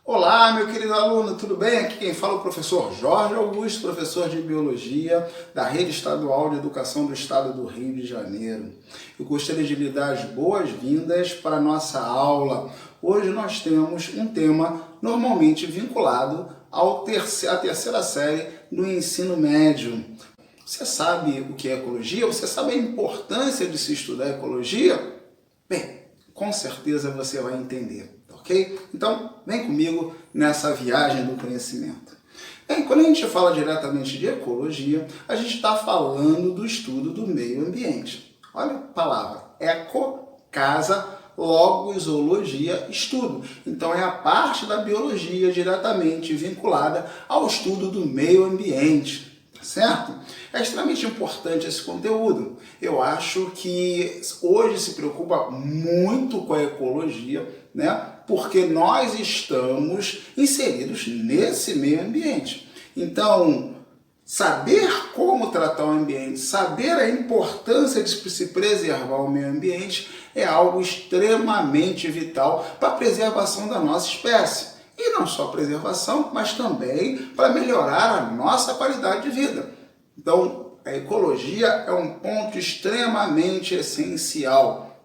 Olá, meu querido aluno, tudo bem? Aqui quem fala é o professor Jorge Augusto, professor de Biologia da Rede Estadual de Educação do Estado do Rio de Janeiro. Eu gostaria de lhe dar as boas-vindas para a nossa aula. Hoje nós temos um tema normalmente vinculado à terceira série do ensino médio. Você sabe o que é ecologia? Você sabe a importância de se estudar ecologia? Bem, com certeza você vai entender. Ok? Então, vem comigo nessa viagem do conhecimento. Bem, quando a gente fala diretamente de ecologia, a gente está falando do estudo do meio ambiente. Olha a palavra, eco, casa, logo, zoologia, estudo. Então, é a parte da biologia diretamente vinculada ao estudo do meio ambiente. Certo? É extremamente importante esse conteúdo. Eu acho que hoje se preocupa muito com a ecologia, né? Porque nós estamos inseridos nesse meio ambiente. Então, saber como tratar o ambiente, saber a importância de se preservar o meio ambiente é algo extremamente vital para a preservação da nossa espécie. E não só preservação, mas também para melhorar a nossa qualidade de vida. Então, a ecologia é um ponto extremamente essencial.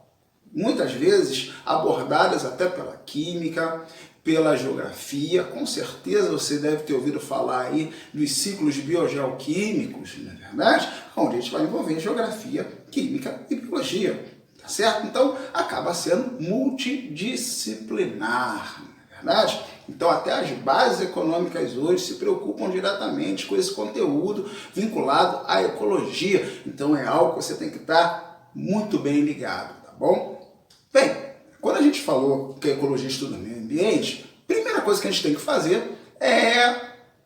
Muitas vezes abordadas até pela química, pela geografia. Com certeza você deve ter ouvido falar aí dos ciclos biogeoquímicos, não é verdade? Onde a gente vai envolver geografia, química e biologia, tá certo? Então, acaba sendo multidisciplinar. Verdade? Então, até as bases econômicas hoje se preocupam diretamente com esse conteúdo vinculado à ecologia. Então, é algo que você tem que estar muito bem ligado, tá bom? Bem, quando a gente falou que a ecologia estuda o meio ambiente, a primeira coisa que a gente tem que fazer é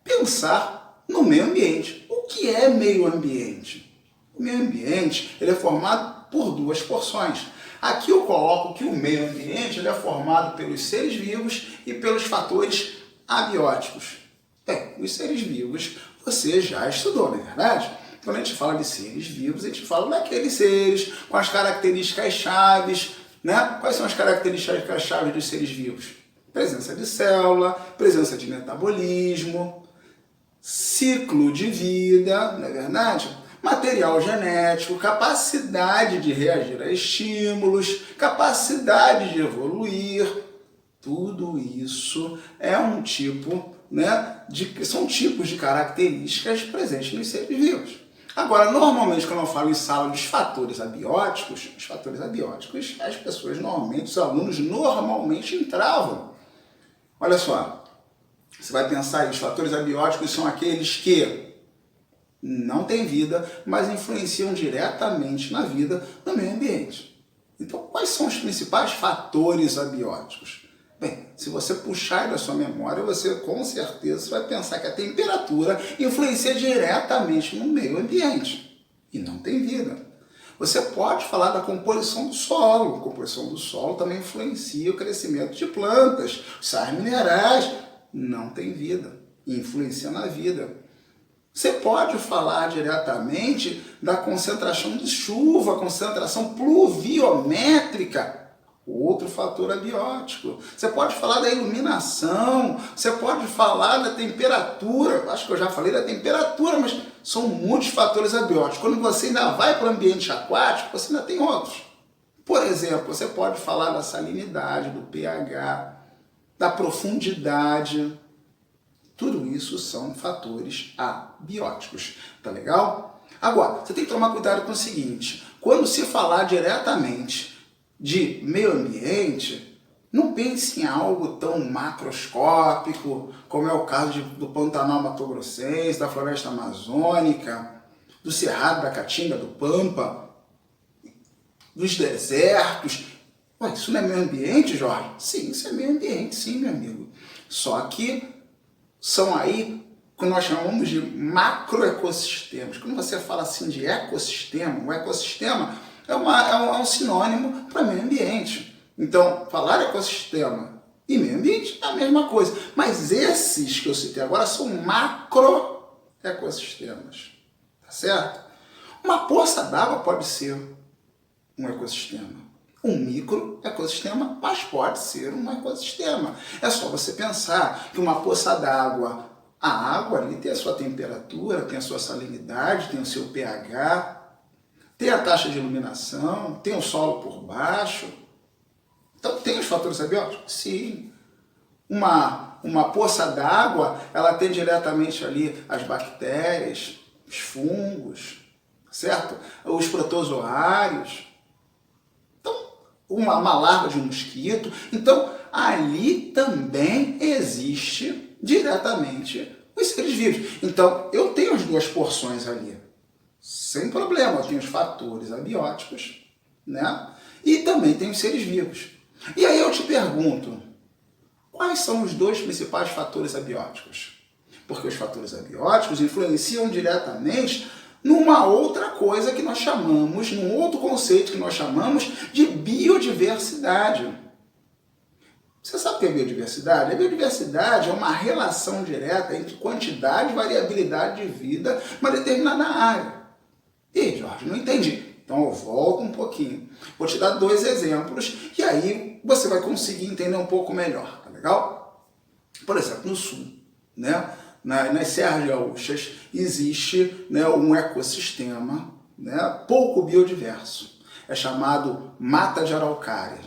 pensar no meio ambiente. O que é meio ambiente? O meio ambiente ele é formado por duas porções. Aqui eu coloco que o meio ambiente ele é formado pelos seres vivos e pelos fatores abióticos. Bem, os seres vivos você já estudou, não é verdade? Quando a gente fala de seres vivos, a gente fala daqueles seres com as características chaves, né? Quais são as características chaves dos seres vivos? Presença de célula, presença de metabolismo, ciclo de vida, não é verdade? Material genético, capacidade de reagir a estímulos, capacidade de evoluir, tudo isso é um tipo, né, são tipos de características presentes nos seres vivos. Agora, normalmente, quando eu falo em sala dos fatores abióticos, as pessoas normalmente, os alunos normalmente entravam. Olha só, você vai pensar aí, os fatores abióticos são aqueles que não têm vida, mas influenciam diretamente na vida no meio ambiente. Então, quais são os principais fatores abióticos? Bem, se você puxar da sua memória, você com certeza vai pensar que a temperatura influencia diretamente no meio ambiente e não tem vida. Você pode falar da composição do solo. A composição do solo também influencia o crescimento de plantas. Os sais minerais não têm vida e influenciam na vida. Você pode falar diretamente da concentração de chuva, concentração pluviométrica, outro fator abiótico. Você pode falar da iluminação, você pode falar da temperatura, acho que eu já falei da temperatura, mas são muitos fatores abióticos. Quando você ainda vai para o ambiente aquático, você ainda tem outros. Por exemplo, você pode falar da salinidade, do pH, da profundidade. Tudo isso são fatores abióticos, tá legal? Agora, você tem que tomar cuidado com o seguinte, quando se falar diretamente de meio ambiente, não pense em algo tão macroscópico, como é o caso do Pantanal Mato Grossense, da Floresta Amazônica, do Cerrado da Caatinga, do Pampa, dos desertos. Ué, isso não é meio ambiente, Jorge? Sim, isso é meio ambiente, sim, meu amigo. Só que são aí o que nós chamamos de macroecossistemas. Quando você fala assim de ecossistema, o ecossistema é um sinônimo para meio ambiente. Então, falar ecossistema e meio ambiente é a mesma coisa. Mas esses que eu citei agora são macroecossistemas. Tá certo? Uma poça d'água pode ser um ecossistema. um microecossistema, mas pode ser um ecossistema. É só você pensar que uma poça d'água, a água ali tem a sua temperatura, tem a sua salinidade, tem o seu pH, tem a taxa de iluminação, tem o solo por baixo. Então tem os fatores abióticos? Sim. Uma poça d'água, ela tem diretamente ali as bactérias, os fungos, certo? Os protozoários. Então, uma larva de um mosquito. Então, ali também existe diretamente os seres vivos. Então, eu tenho as duas porções ali. Sem problema, eu tenho os fatores abióticos, né? E também tenho os seres vivos. E aí eu te pergunto, quais são os dois principais fatores abióticos? Porque os fatores abióticos influenciam diretamente numa outra coisa que nós chamamos, num outro conceito que nós chamamos de biodiversidade. Você sabe o que é biodiversidade? A biodiversidade é uma relação direta entre quantidade e variabilidade de vida numa determinada área. E, Jorge, não entendi. Então eu volto um pouquinho. Vou te dar 2 exemplos e aí você vai conseguir entender um pouco melhor, tá legal? Por exemplo, no sul, né? Nas Serras Gaúchas existe, né, um ecossistema, né, pouco biodiverso. É chamado mata de araucárias.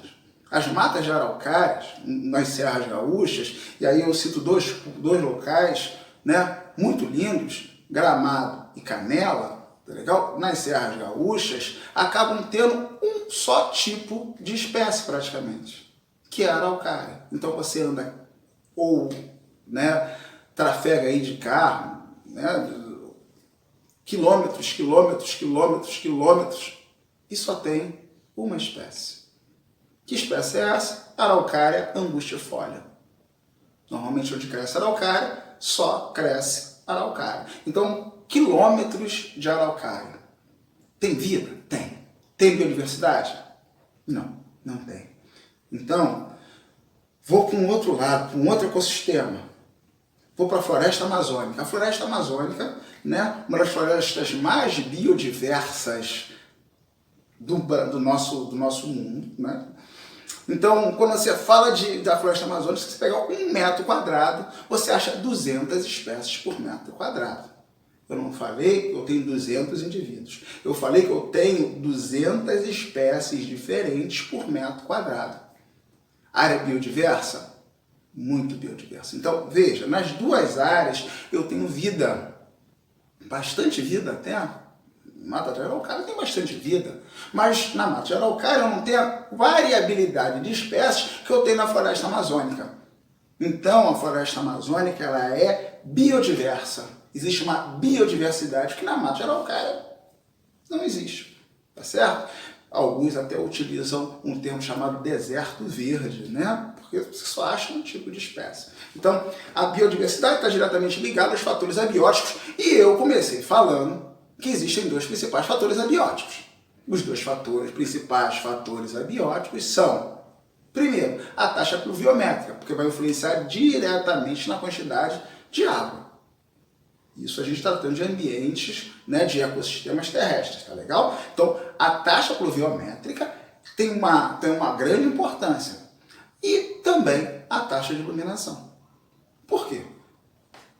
As matas de araucárias, nas Serras Gaúchas, e aí eu cito dois locais, né, muito lindos, Gramado e Canela, tá legal? Nas Serras Gaúchas, acabam tendo um só tipo de espécie praticamente, que é a araucária. Então você anda ou, né, trafega aí de carro, né, quilômetros, e só tem uma espécie. Que espécie é essa? Araucária angustifolia. Normalmente onde cresce araucária, só cresce araucária. Então, quilômetros de araucária. Tem vida? Tem. Tem biodiversidade? Não, não tem. Então, vou para um outro lado, para um outro ecossistema. Vou para a floresta amazônica. A floresta amazônica, né, uma das florestas mais biodiversas do nosso mundo, né? Então, quando você fala da floresta amazônica, se você pegar 1 metro quadrado, você acha 200 espécies por metro quadrado. Eu não falei que eu tenho 200 indivíduos. Eu falei que eu tenho 200 espécies diferentes por metro quadrado. Área biodiversa? Muito biodiversa. Então, veja, nas 2 áreas eu tenho vida. Bastante vida até. Mata de araucária tem bastante vida, mas na mata de araucária eu não tenho a variabilidade de espécies que eu tenho na floresta amazônica. Então a floresta amazônica ela é biodiversa. Existe uma biodiversidade que na mata de araucária não existe, tá certo? Alguns até utilizam um termo chamado deserto verde, né? Porque você só acha um tipo de espécie. Então a biodiversidade está diretamente ligada aos fatores abióticos e eu comecei falando que existem 2 principais fatores abióticos. Os 2 principais fatores abióticos são, primeiro, a taxa pluviométrica, porque vai influenciar diretamente na quantidade de água. Isso a gente está tratando de ambientes, né, de ecossistemas terrestres, tá legal? Então, a taxa pluviométrica tem uma grande importância. E também a taxa de iluminação. Por quê?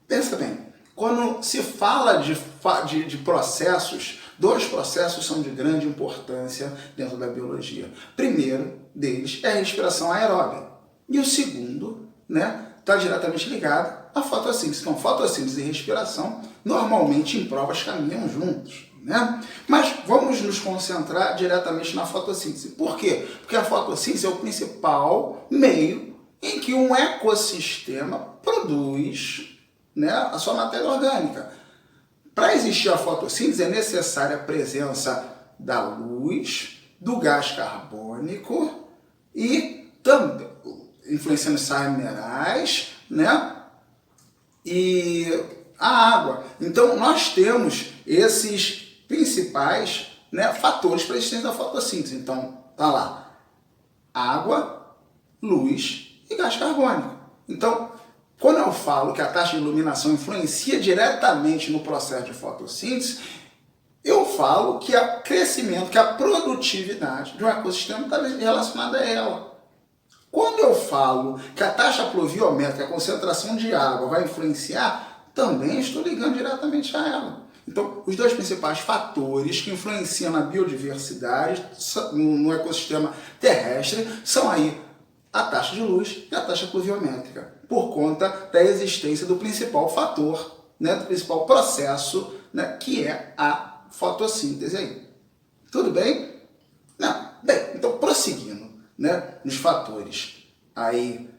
Pensa bem. Quando se fala de processos, 2 processos são de grande importância dentro da biologia. Primeiro deles é a respiração aeróbica. E o segundo, né, está diretamente ligado à fotossíntese. Então, fotossíntese e respiração normalmente em provas caminham juntos, né? Mas vamos nos concentrar diretamente na fotossíntese. Por quê? Porque a fotossíntese é o principal meio em que um ecossistema produz, né, a sua matéria orgânica. Para existir a fotossíntese é necessária a presença da luz, do gás carbônico e também influenciando sais minerais, né, e a água. Então nós temos esses principais, né, fatores para a existência da fotossíntese. Então tá lá, água, luz e gás carbônico. Então, quando eu falo que a taxa de iluminação influencia diretamente no processo de fotossíntese, eu falo que o crescimento, que a produtividade de um ecossistema está relacionada a ela. Quando eu falo que a taxa pluviométrica, a concentração de água vai influenciar, também estou ligando diretamente a ela. Então, os dois principais fatores que influenciam na biodiversidade no ecossistema terrestre são aí a taxa de luz e a taxa pluviométrica, por conta da existência do principal fator, né, do principal processo, né, que é a fotossíntese aí. Tudo bem? Não. Bem, então prosseguindo, né, nos fatores aí,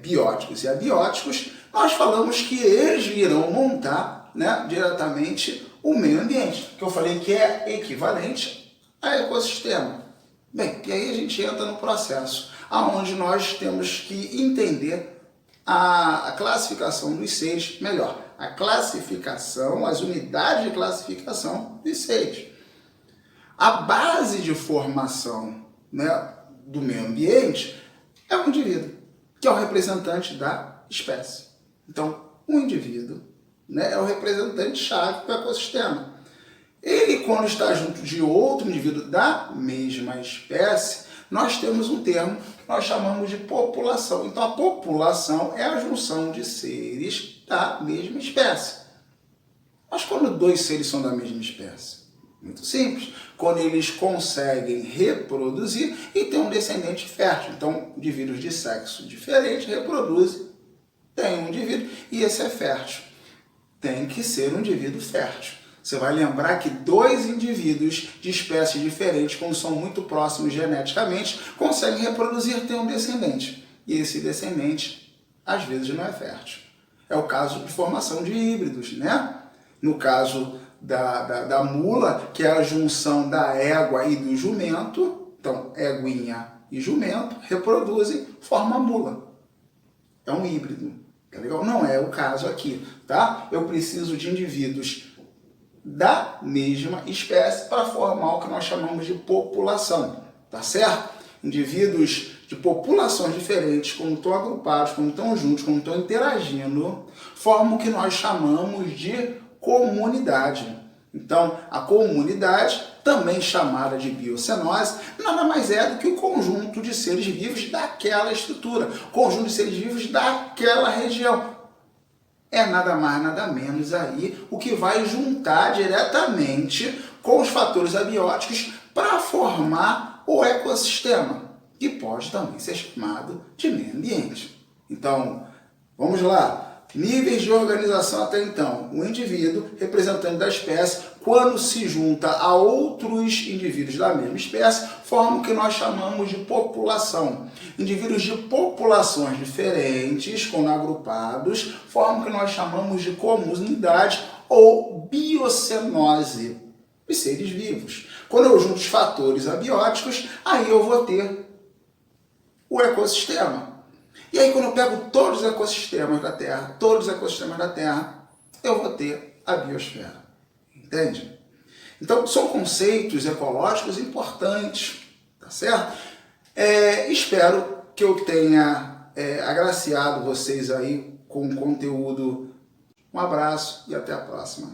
bióticos e abióticos, nós falamos que eles irão montar, né, diretamente o meio ambiente, que eu falei que é equivalente a ecossistema. Bem, e aí a gente entra no processo, aonde nós temos que entender a classificação dos seres, melhor, a classificação, as unidades de classificação dos seres. A base de formação, né, do meio ambiente é o indivíduo, que é o representante da espécie. Então, o indivíduo, né, é o representante-chave do ecossistema. Ele, quando está junto de outro indivíduo da mesma espécie, nós temos um termo que nós chamamos de população. Então, a população é a junção de seres da mesma espécie. Mas quando dois seres são da mesma espécie? Muito simples. Quando eles conseguem reproduzir e ter um descendente fértil. Então, indivíduos de sexo diferente reproduzem, tem um indivíduo e esse é fértil. Tem que ser um indivíduo fértil. Você vai lembrar que dois indivíduos de espécies diferentes, quando são muito próximos geneticamente, conseguem reproduzir e ter um descendente. E esse descendente, às vezes, não é fértil. É o caso de formação de híbridos, né? No caso da mula, que é a junção da égua e do jumento, então, éguinha e jumento, reproduzem, formam a mula. É um híbrido. Tá legal? Não é o caso aqui, tá? Eu preciso de indivíduos da mesma espécie para formar o que nós chamamos de população, tá certo? Indivíduos de populações diferentes, quando estão agrupados, quando estão juntos, quando estão interagindo, formam o que nós chamamos de comunidade. Então, a comunidade, também chamada de biocenose, nada mais é do que o conjunto de seres vivos daquela estrutura, conjunto de seres vivos daquela região. É nada mais, nada menos aí o que vai juntar diretamente com os fatores abióticos para formar o ecossistema, que pode também ser chamado de meio ambiente. Então, vamos lá. Níveis de organização até então. O indivíduo, representante da espécie, quando se junta a outros indivíduos da mesma espécie, forma o que nós chamamos de população. Indivíduos de populações diferentes, quando agrupados, formam o que nós chamamos de comunidade ou biocenose, os seres vivos. Quando eu junto os fatores abióticos, aí eu vou ter o ecossistema. E aí, quando eu pego todos os ecossistemas da Terra, eu vou ter a biosfera. Entende? Então, são conceitos ecológicos importantes, tá certo? Espero que eu tenha agraciado vocês aí com conteúdo. Um abraço e até a próxima.